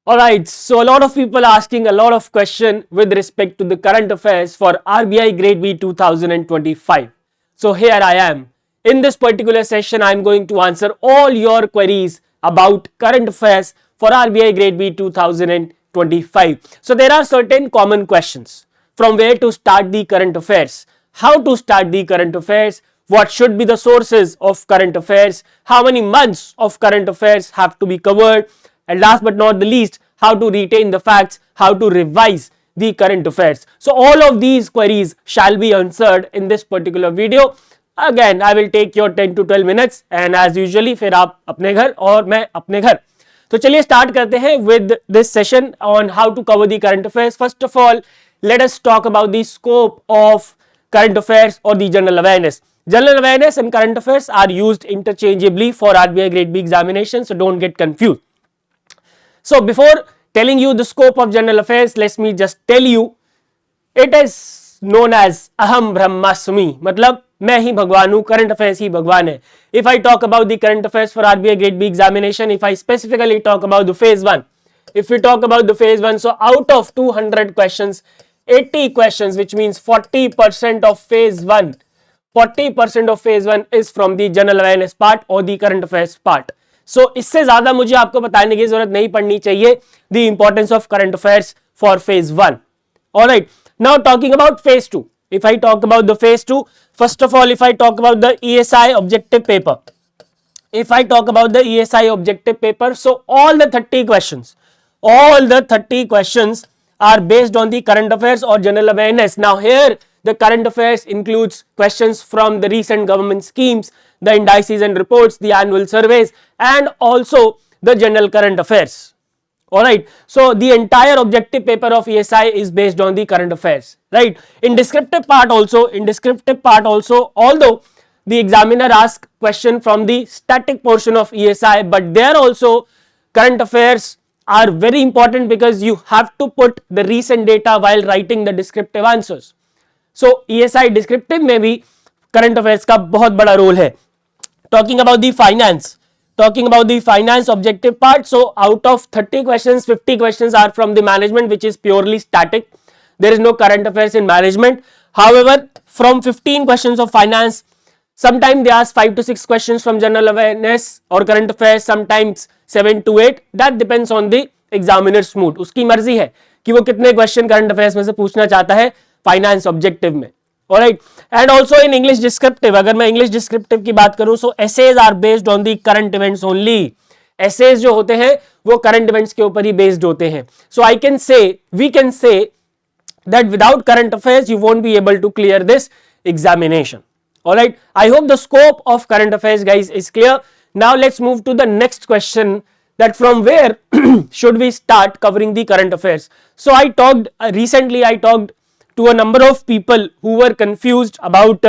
Alright, so a lot of people asking a lot of question with respect to the current affairs for RBI Grade B 2025. So here I am. In this particular session, I am going to answer all your queries about current affairs for RBI Grade B 2025. So there are certain common questions. From where to start the current affairs, how to start the current affairs, what should be the sources of current affairs, how many months of current affairs have to be covered, and last but not the least, how to retain the facts, how to revise the current affairs. So all of these queries shall be answered in this particular video. Again, I will take your 10 to 12 minutes and as usually फिर आप अपने घर और मैं अपने घर. तो चलिए start करते हैं with this session on how to cover the current affairs. First of all, let us talk about the scope of current affairs or the general awareness. General awareness and current affairs are used interchangeably for RBI Grade B examination, so don't get confused. So before telling you the scope of general affairs, let me just tell you, it is known as Aham Brahmasmi, मतलब मैं ही भगवान हूँ, current affairs ही भगवान है. If I talk about the current affairs for RBI Grade B examination, if I specifically talk about the phase 1, if we talk about the phase 1, so out of 200 questions, 80 questions, which means 40% of phase 1, 40% of phase 1 is from the general awareness part or the current affairs part. So इससे ज्यादा मुझे आपको बताने की जरूरत नहीं पड़नी चाहिए the importance of current affairs for phase 1. Alright, now talking about phase 2. If I talk about the phase 2, first of all, if I talk about the ESI objective paper, if I talk about the ESI objective paper, so all the 30 questions are based on the current affairs or general awareness. Now here the current affairs includes questions from the recent government schemes, the indices and reports, the annual surveys, and also the general current affairs. Alright, so the entire objective paper of ESI is based on the current affairs, right? In descriptive part also, although the examiner asks question from the static portion of ESI, but there also current affairs are very important because you have to put the recent data while writing the descriptive answers. So ESI descriptive में भी current affairs का बहुत बड़ा role है. Talking about the finance objective part, so out of 30 questions, 50 questions are from the management, which is purely static. There is no current affairs in management. However, from 15 questions of finance, sometimes they ask 5 to 6 questions from general awareness or current affairs, sometimes 7 to 8. That depends on the examiner's mood. उसकी मर्जी है कि वो कितने question current affairs में से पूछना चाहता है finance objective में. Alright, and also in English descriptive, अगर मैं English descriptive की बात करूं, so essays are based on the current events only. Essays जो होते हैं वो current events के ऊपर ही based होते हैं. So we can say that without current affairs you won't be able to clear this examination. Alright, I hope the scope of current affairs, guys, is clear. Now let's move to the next question, that from where should we start covering the current affairs. So I talked recently to a number of people who were confused about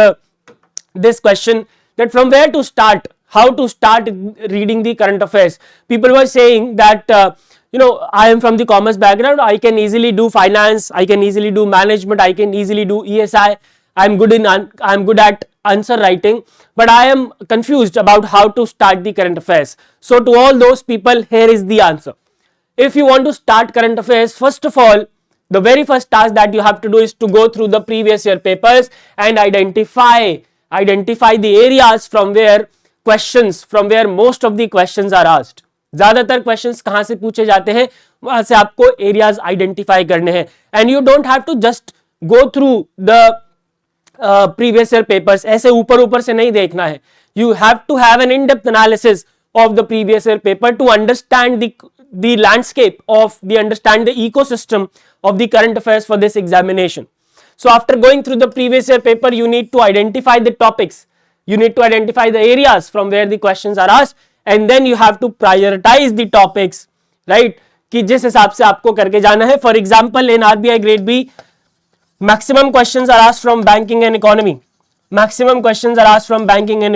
this question, that from where to start, how to start reading the current affairs. People were saying that I am from the commerce background, I can easily do finance, I can easily do management, I can easily do ESI, I'm good at answer writing, but I am confused about how to start the current affairs. So to all those people, here is the answer. If you want to start current affairs, first of all, the very first task that you have to do is to go through the previous year papers and identify the areas from where most of the questions are asked. ज्यादातर questions कहां से पूछे जाते हैं, वहां से आपको areas identify करने हैं. And you don't have to just go through the previous year papers. ऐसे ऊपर से नहीं देखना है. You have to have an in-depth analysis of the previous year paper to understand the landscape understand the ecosystem of the current affairs for this examination. So after going through the previous year paper, you need to identify the topics, you need to identify the areas from where the questions are asked, and then you have to prioritize the topics, right, कि जिस हिसाब से आपको करके जाना है. For example, in RBI Grade B, maximum questions are asked from banking and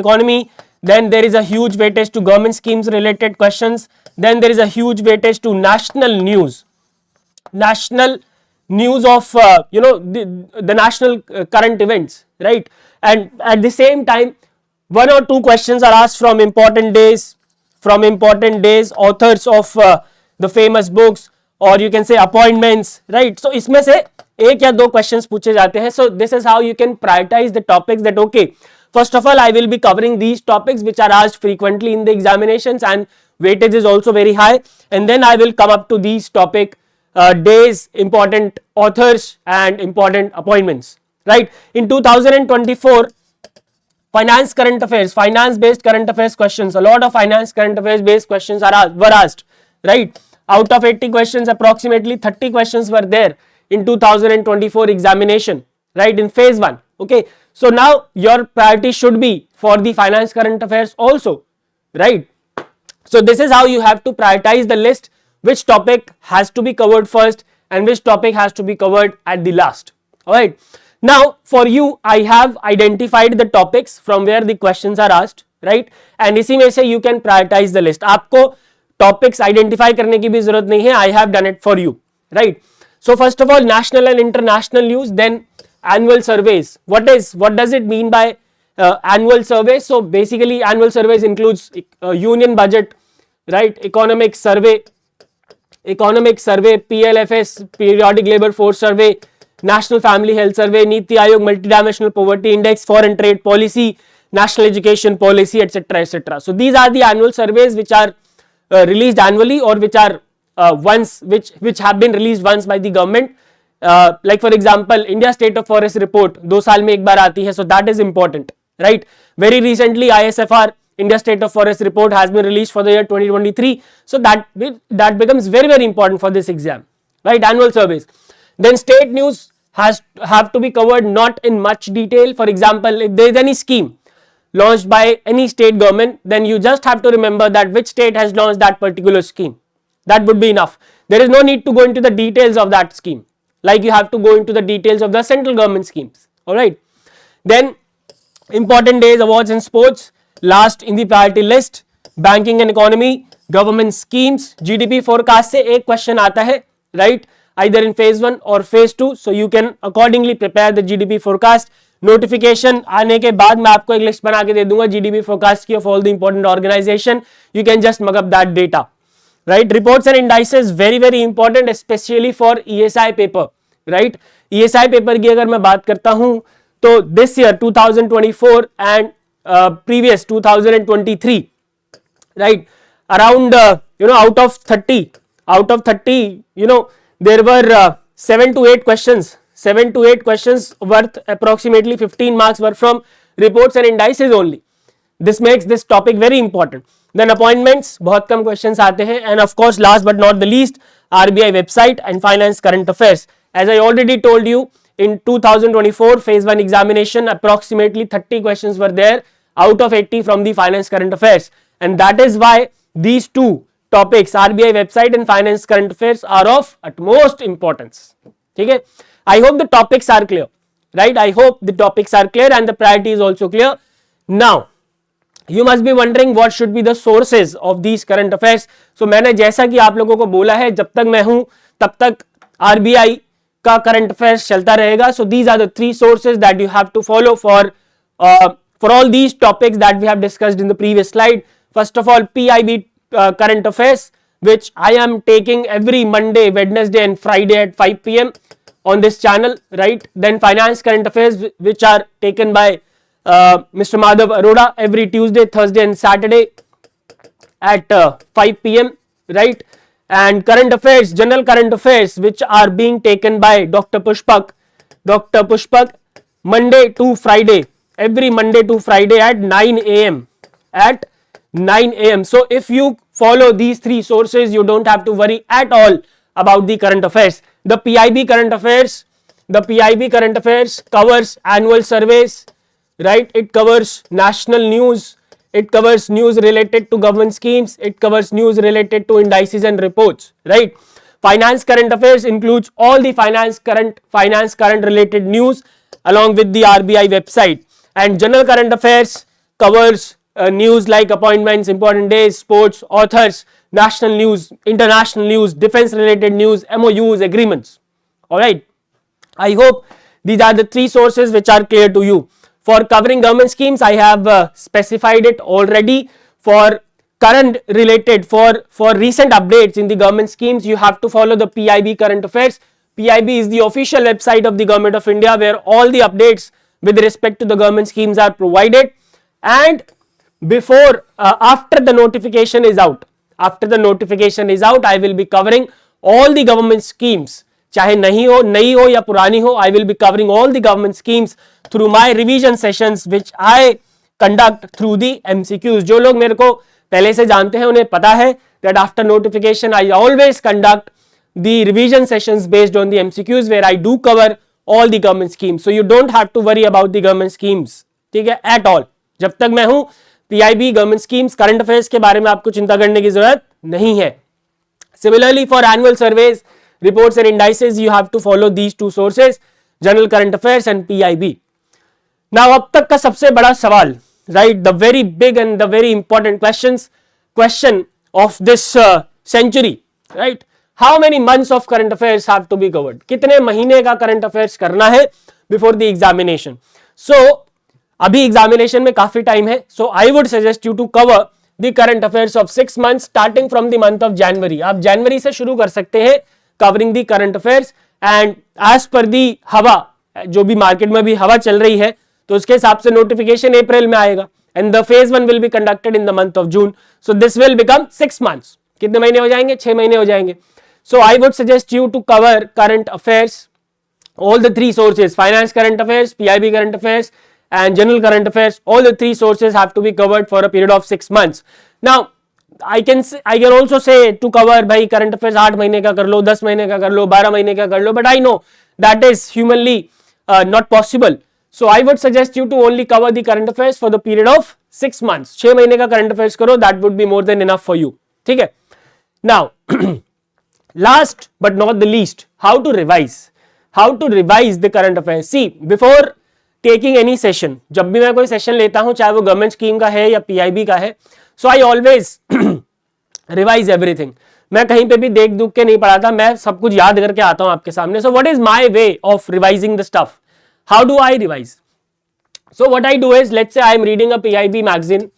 economy. Then there is a huge weightage to government schemes related questions. Then there is a huge weightage to national news of the national current events, right? And at the same time, 1 or 2 questions are asked from important days, authors of the famous books, और you can say appointments, right. So इसमें से एक या दो questions पूछे जाते हैं. So this is how you can prioritise the topics that okay, first of all I will be covering these topics which are asked frequently in the examinations and weightage is also very high, and then I will come up to these topic days, important authors and important appointments, right. In 2024 finance current affairs, finance based current affairs questions, a lot of finance current affairs based questions were asked, right. Out of 80 questions, approximately 30 questions were there in 2024 examination, right, in phase 1. Okay, so now your priority should be for the finance current affairs also, right. So this is how you have to prioritize the list, which topic has to be covered first and which topic has to be covered at the last. All right, now for you I have identified the topics from where the questions are asked, right, and इसी में से you can prioritize the list. आपको topics identify करने की भी जरूरत नहीं है, I have done it for you, right. So first of all, national and international news, then annual surveys. What does it mean by annual surveys? So basically annual surveys includes union budget, right, economic survey, PLFS, periodic labor force survey, national family health survey, Niti Aayog multidimensional poverty index, foreign trade policy, national education policy, etc, etc. So these are the annual surveys which are released annually, or which are which have been released once by the government. Like for example India state of forest report 2 साल में एक बार आती है, so that is important, right. Very recently ISFR, India state of forest report, has been released for the year 2023, so that becomes very very important for this exam, right. Annual surveys. Then state news have to be covered not in much detail. For example, if there is any scheme launched by any state government, then you just have to remember that which state has launched that particular scheme. That would be enough. There is no need to go into the details of that scheme, like you have to go into the details of the central government schemes. All right, then important days, awards and sports, last in the priority list, banking and economy, government schemes, GDP forecast से एक question आता है, right, either in phase 1 or phase 2, so you can accordingly prepare the GDP forecast. Notification आने के बाद मैं आपको एक लिस्ट बना के दे दूंगा GDP forecast की of all the important organization. You can just mug up that data, right. Reports and indices, very very important, especially for ESI paper, right. ESI paper की अगर मैं बात करता हूं तो this year 2024 and previous 2023, right, around out of 30 there were 7 to 8 questions worth approximately 15 marks were from reports and indices only. This makes this topic very important. Then appointments, बहुत कम questions आते हैं, and of course last but not the least RBI website and finance current affairs. As I already told you, in 2024 phase 1 examination approximately 30 questions were there out of 80 from the finance current affairs, and that is why these two topics, RBI website and finance current affairs, are of utmost importance. ठीक है, I hope the topics are clear, right. I hope the topics are clear and the priority is also clear. Now you must be wondering what should be the sources of these current affairs. So मैंने जैसा कि आप लोगों को बोला है, जब तक मैं हूं तब तक RBI का current affairs चलता रहेगा. So these are the 3 sources that you have to follow for all these topics that we have discussed in the previous slide. First of all, PIB current affairs, which I am taking every Monday, Wednesday and Friday at 5 p.m. on this channel, right. Then finance current affairs, which are taken by Mr. Madhav Arora every Tuesday, Thursday and Saturday at 5 p.m, right. And current affairs, general current affairs, which are being taken by Dr. Pushpak, Monday to Friday, every Monday to Friday at 9 a.m. So if you follow these 3 sources, you don't have to worry at all about the current affairs. The PIB current affairs covers annual surveys, right. It covers national news, it covers news related to government schemes, it covers news related to indices and reports, right. Finance current affairs includes all the finance current related news along with the RBI website, and general current affairs covers news like appointments, important days, sports, authors, national news, international news, defense related news, MOUs, agreements. All right, I hope these are the 3 sources which are clear to you. For covering government schemes, I have specified it already. For current related for recent updates in the government schemes, you have to follow the PIB current affairs. PIB is the official website of the government of India where all the updates with respect to the government schemes are provided. And before after the notification is out, I will be covering all the government schemes, चाहे नई हो या पुरानी हो. I will be covering all the government schemes through my revision sessions which I conduct through the MCQs. जो लोग मेरे को पहले से जानते हैं उन्हें पता है that after notification I always conduct the revision sessions based on the MCQs where I do cover all the government schemes. So you don't have to worry about the government schemes, ठीक है, at all. जब तक मैं हूं PIB, government schemes, current affairs के बारे में आपको चिंता करने की जरूरत नहीं है. Similarly, for annual surveys, reports and indices, you have to follow these two sources, general current affairs and PIB. Now, अब तक का सबसे बड़ा सवाल, right, the very big and the very important question of this century, right? How many months of current affairs have to be covered? कितने महीने का current affairs करना है before the examination? So, अभी एग्जामिनेशन में काफी टाइम है. So I would suggest you to cover the current affairs of 6 months starting from the month of January. आप जनवरी से शुरू कर सकते हैं covering the current affairs and as per the हवा, जो भी मार्केट में भी हवा चल रही है तो उसके हिसाब से नोटिफिकेशन अप्रैल में आएगा and the phase 1 will be conducted in the month of June. So this will become 6 months. कितने महीने हो जाएंगे? 6 महीने हो जाएंगे. So I would suggest you to cover current affairs, all the three sources, finance current affairs, PIB current affairs and general current affairs. All the three sources have to be covered for a period of 6 months. Now I can also say to cover भाई current affairs 8 महीने का कर लो, 10 महीने का कर लो, 12 महीने का कर लो, but I know that is humanly not possible. So I would suggest you to only cover the current affairs for the period of 6 months. 6 महीने का current affairs करो, that would be more than enough for you. ठीक है. Now last but not the least, how to revise the current affairs. See, before taking any session, जब भी मैं कोई session लेता हूं, चाहे वो गवर्नमेंट स्कीम का है या PIB का है, so I always revise everything. मैं कहीं पे भी देख दुख के नहीं पढ़ाता, मैं सब कुछ याद करके आता हूं आपके सामने. So what is my way of revising the stuff? How do I revise? So what I do is, let's say I am reading a PIB magazine,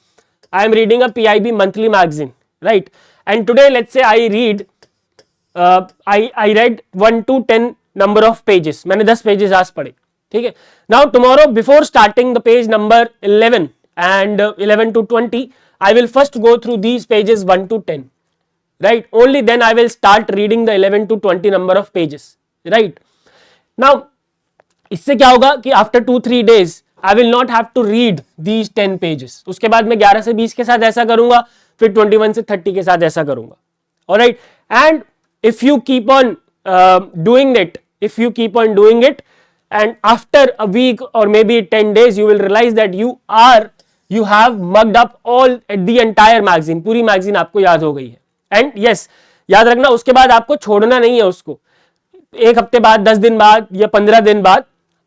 I am reading a PIB monthly magazine, right? And today let's say I read I read 1 to 10 number of pages. मैंने 10 pages आज पढ़े, ठीक है. Now tomorrow before starting the page number 11 and 11 to 20, I will first go through these pages 1 to 10, right? Only then I will start reading the 11 to 20 number of pages, right? Now इससे क्या होगा कि after 2-3 days I will not have to read these 10 pages. उसके बाद मैं 11 से 20 के साथ ऐसा करूंगा, फिर 21 से 30 के साथ ऐसा करूंगा. Alright, and if you keep on doing it, and after a week or maybe 10 days, you will realize that you have mugged up all the entire magazine. पूरी magazine आपको याद हो गई है. And yes, याद रखना, उसके बाद आपको छोड़ना नहीं है उसको. 1 हफ्ते बाद, 10 दिन बाद या 15 दिन बाद,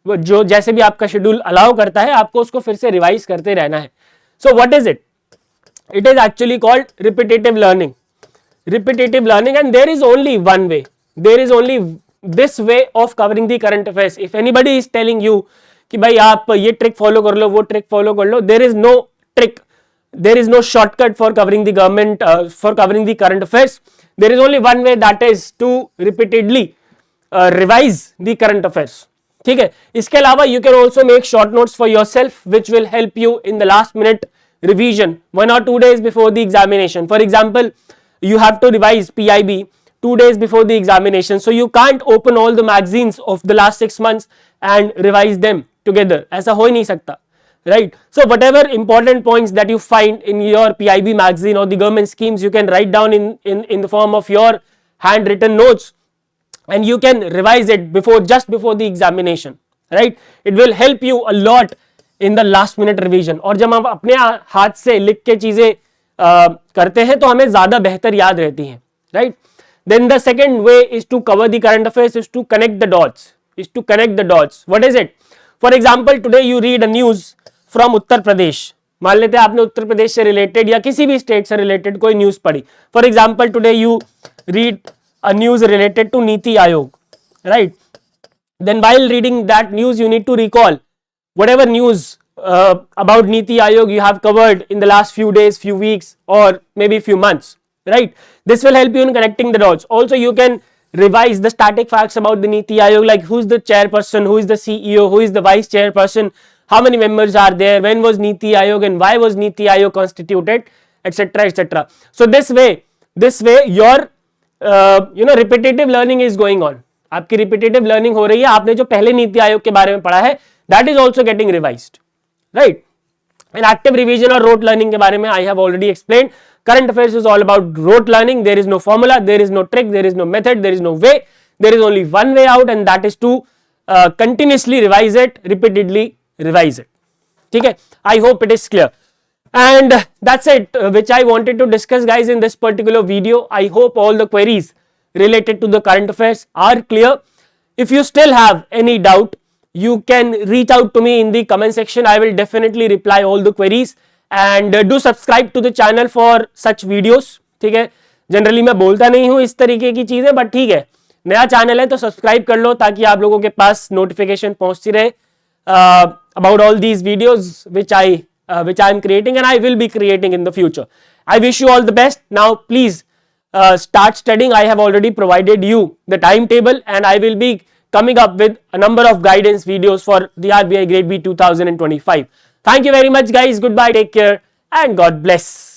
जो जैसे भी आपका शेड्यूल अलाउ करता है, आपको उसको फिर से रिवाइज करते रहना है. So what is it? It is actually called repetitive learning. And there is only one way. There is only this way of covering the current affairs. If anybody is telling you कि भाई आप ये trick follow कर लो, वो trick follow कर लो, there is no trick, there is no shortcut for covering the covering the current affairs. There is only one way, that is to repeatedly revise the current affairs. ठीक है. इसके अलावा you can also make short notes for yourself which will help you in the last minute revision 1 or 2 days before the examination. For example, you have to revise PIB 2 days before the examination, so you can't open all the magazines of the last 6 months and revise them together. ऐसा हो ही नहीं सकता, right? So whatever important points that you find in your PIB magazine or the government schemes, you can write down in the form of your handwritten notes, and you can revise it just before the examination, right? It will help you a lot in the last minute revision. और जब हम अपने हाथ से लिख के चीजें करते हैं तो हमें ज्यादा बेहतर याद रहती हैं, right? Then the second way is to cover the current affairs, is to connect the dots. What is it? For example, today you read a news from Uttar Pradesh. मान लेते हैं आपने उत्तर प्रदेश से रिलेटेड या किसी भी स्टेट से रिलेटेड कोई न्यूज पढ़ी. For example, today you read a news related to Niti Aayog, right? Then while reading that news, you need to recall whatever news about Niti Aayog you have covered in the last few days, few weeks, or maybe few months, right? This will help you in connecting the dots. Also, you can revise the static facts about the Niti Aayog, like who's the chairperson, who is the CEO, who is the vice chairperson, how many members are there, when was Niti Aayog and why was Niti Aayog constituted, etc, etc. So this way your repetitive learning is going on. आपकी repetitive learning हो रही है. आपने जो पहले नीति आयोग के बारे में पढ़ा है, that is also getting revised, right? And active revision or rote learning के बारे में I have already explained. Current affairs is all about rote learning. There is no formula, there is no trick, there is no method, there is no way. There is only one way out, and that is to continuously revise it, repeatedly revise it. Okay, I hope it is clear. And that's it, which I wanted to discuss, guys, in this particular video. I hope all the queries related to the current affairs are clear. If you still have any doubt, you can reach out to me in the comment section. I will definitely reply all the queries, and do subscribe to the channel for such videos. ठीक है, generally मैं बोलता नहीं हूँ इस तरीके की चीजें, बट ठीक है, नया चैनल है तो सब्सक्राइब कर लो ताकि आप लोगों के पास नोटिफिकेशन पहुंचती रहे about all these videos which I am creating and I will be creating in the future. I wish you all the best. Now please start studying. I have already provided you the timetable, and I will be coming up with a number of guidance videos for the RBI Grade B 2025. Thank you very much, guys. Goodbye, take care, and God bless.